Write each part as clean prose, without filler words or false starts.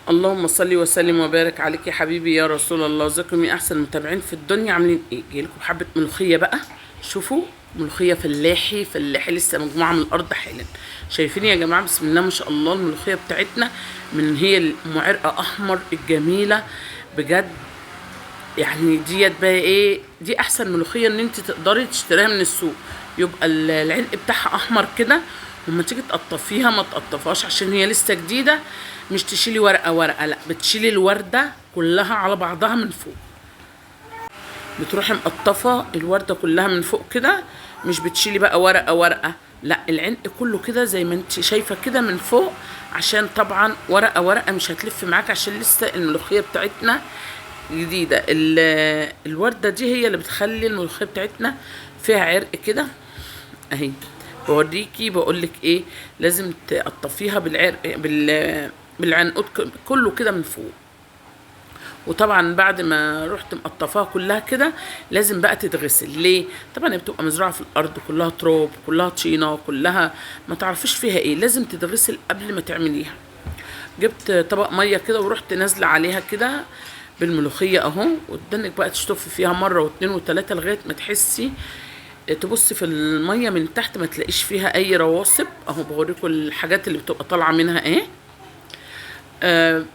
اللهم صل وسلم وبارك عليك يا حبيبي يا رسول الله. ازيكم يا احسن متابعين في الدنيا؟ عاملين ايه؟ جاي لكم حبه ملوخيه بقى. شوفوا، ملوخيه فلاحي فلاحي لسه مجموعه من الارض حالا. شايفين يا جماعه؟ بسم الله ما شاء الله. الملوخيه بتاعتنا من هي المعرقه احمر الجميله بجد. يعني ديت بقى ايه؟ دي احسن ملوخيه ان انت تقدري تشتريها من السوق. يبقى العلق بتاعها احمر كده، وما تيجي تقطفيها ما تقطفهاش عشان هي لسه جديده. مش تشيلي ورقه ورقه، لا، بتشيلي الورده كلها على بعضها من فوق. بتروحي مقطفه الورده كلها من فوق كده، مش بتشيلي بقى ورقه ورقه، لا، العنق كله كده زي ما انت شايفه كده من فوق. عشان طبعا ورقه ورقه مش هتلف معاك، عشان لسه الملوخيه بتاعتنا جديده. الورده دي هي اللي بتخلي الملوخيه بتاعتنا فيها عرق كده اهي. بوريكي بقولك ايه، لازم تقطفيها بالعرق بالعنقود كله كده من فوق. وطبعا بعد ما رحت مقطفاها كلها كده لازم بقى تتغسل. ليه؟ طبعا هي بتبقى مزروعه في الارض، كلها تراب، كلها طينه، كلها ما تعرفيش فيها ايه. لازم تتغسل قبل ما تعمليها. جبت طبق ميه كده ورحت نازله عليها كده بالملوخيه اهو، قدامك بقى تشطفي فيها مره واثنين وثلاثه لغايه ما تحسي، تبصي في الميه من تحت ما تلاقيش فيها اي رواسب اهو. بوريكم الحاجات اللي بتبقى طالعه منها ايه.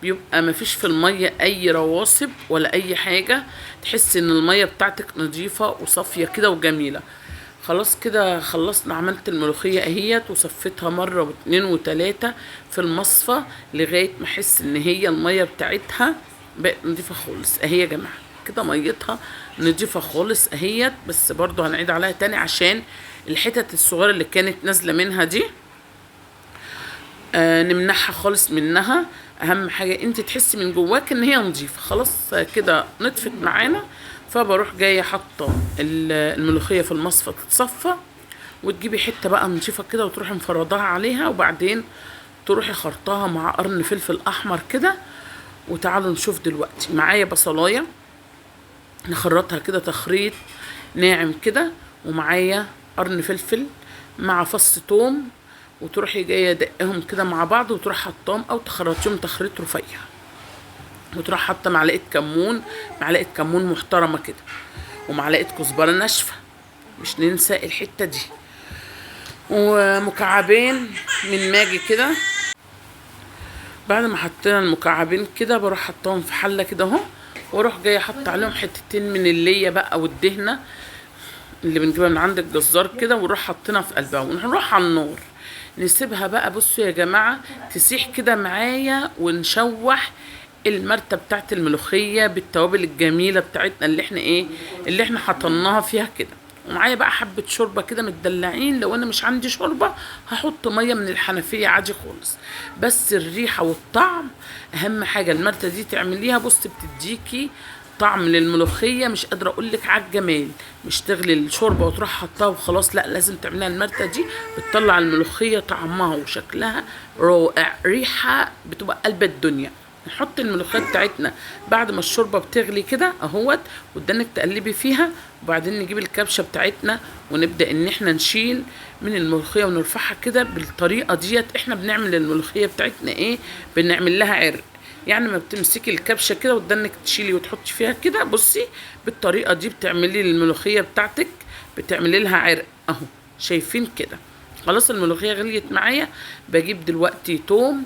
بيبقى ما فيش في الميه اي رواسب ولا اي حاجه. تحسي ان الميه بتاعتك نظيفه وصافيه كده وجميله. خلاص كده خلصنا، عملت الملوخيه اهيت وصفيتها مره واثنين وثلاثه في المصفى لغايه ما احس ان هي الميه بتاعتها بقت نظيفه خالص اهي يا جماعه. كده ميتها نضيفه خالص اهيت. بس برضو هنعيد عليها تاني عشان الحتت الصغيره اللي كانت نازله منها دي نمنعها خالص منها. اهم حاجه انت تحسي من جواك ان هي نظيفه. خلاص كده نطفت معانا. فبروح جايه حاطه الملوخيه في المصفى تتصفى، وتجيبي حته بقى نضيفه كده وتروحي مفرضاها عليها، وبعدين تروحي خرطاها مع قرن فلفل احمر كده. وتعالوا نشوف دلوقتي. معايا بصلايه نخرطها كده تخريط ناعم كده، ومعايا قرن فلفل مع فص توم، وتروحي جايه دقهم كده مع بعض وتروح حطاهم او تخرطيهم تخريط رفيع. وتروح حاطه معلقه كمون، معلقه كمون محترمه كده، ومعلقه كزبره ناشفه، مش ننسى الحته دي، ومكعبين من ماجي كده. بعد ما حطينا المكعبين كده بروح حطاهم في حله كده اهو، واروح جايه حط عليهم حتتين من الليه بقى والدهنه اللي بنجيبها من عند الجزار كده، ونروح حاطينها في قلبها ونروح على النار نسيبها بقى. بصوا يا جماعه تسيح كده معايا، ونشوح المرتة بتاعت الملوخيه بالتوابل الجميله بتاعتنا اللي احنا حطيناها فيها كده. ومعايا بقى حبه شوربه كده متدلعين. لو انا مش عندي شوربه هحط ميه من الحنفيه عادي خالص. بس الريحه والطعم اهم حاجه. المرتة دي تعمليها بص بتديكي طعم للملوخيه مش قادره اقول لك على الجمال. مش تغلي الشوربه وتروح حطها وخلاص، لا، لازم تعمليها. المرتة دي بتطلع الملوخيه طعمها وشكلها رائع، ريحه بتبقى قلب الدنيا. نحط الملوخيه بتاعتنا بعد ما الشوربه بتغلي كده اهوت، قدامك تقلبي فيها. وبعدين نجيب الكبشه بتاعتنا ونبدا ان احنا نشيل من الملوخيه ونرفعها كده بالطريقه ديت. احنا بنعمل الملوخيه بتاعتنا ايه؟ بنعمل لها عرق. يعني ما بتمسكي الكبشه كده وتدنك تشيلي وتحطي فيها كده، بصي بالطريقه دي بتعملي الملوخيه بتاعتك، بتعملي لها عرق اهو. شايفين كده؟ خلاص الملوخيه غليت معايا. بجيب دلوقتي توم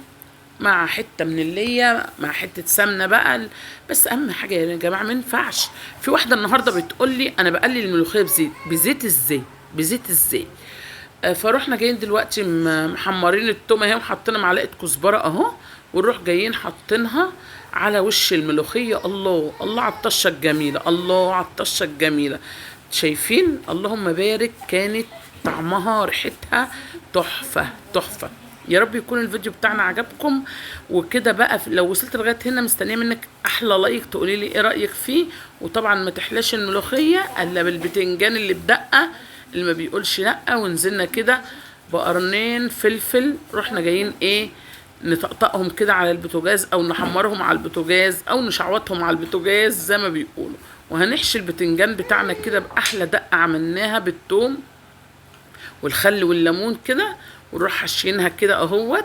مع حته من الليه مع حته سمنه بقى. بس اهم حاجه يا جماعه ما ينفعش. في واحده النهارده بتقول لي انا بقلي الملوخيه بزيت ازاي؟ بزيت ازاي؟ فروحنا جايين دلوقتي محمرين التومه اهي، وحطينا معلقه كزبره اهو، ونروح جايين حاطينها على وش الملوخيه. الله الله على الطشه الجميله، الله على الطشه الجميله. شايفين؟ اللهم بارك. كانت طعمها ريحتها تحفه تحفه. يا رب يكون الفيديو بتاعنا عجبكم. وكده بقى لو وصلت لغايه هنا مستنيه منك احلى لايك تقولي لي ايه رايك فيه. وطبعا ما تحلاش الملوخيه الا بالبتنجان اللي بدقه اللي ما بيقولش لا. ونزلنا كده بقرنين فلفل، رحنا جايين ايه نطقطقهم كده على البوتاجاز، او نحمرهم على البوتاجاز، او نشعوطهم على البوتاجاز زي ما بيقولوا. وهنحشي البتنجان بتاعنا كده باحلى دقه عملناها بالثوم والخل والليمون كده، ونروح حاشينها كده اهوت.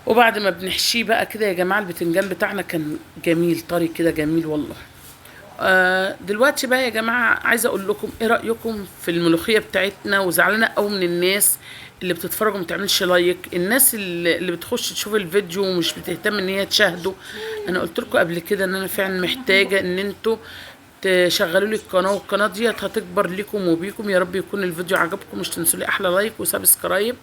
وبعد ما بنحشيه بقى كده يا جماعه، البتنجان بتاعنا كان جميل طري كده، جميل والله. دلوقتي بقى يا جماعه عايزه اقول لكم ايه رايكم في الملوخيه بتاعتنا. وزعلانه قوي من الناس اللي بتتفرج وما تعملش لايك، الناس اللي بتخش تشوف الفيديو ومش بتهتم ان هي تشاهده. انا قلت لكم قبل كده ان انا فعلا محتاجه ان انتوا تشغلوا لي القناه، والقناه ديت هتكبر لكم وبيكم. يا رب يكون الفيديو عجبكم، مش تنسوا لي احلى لايك وسبسكرايب.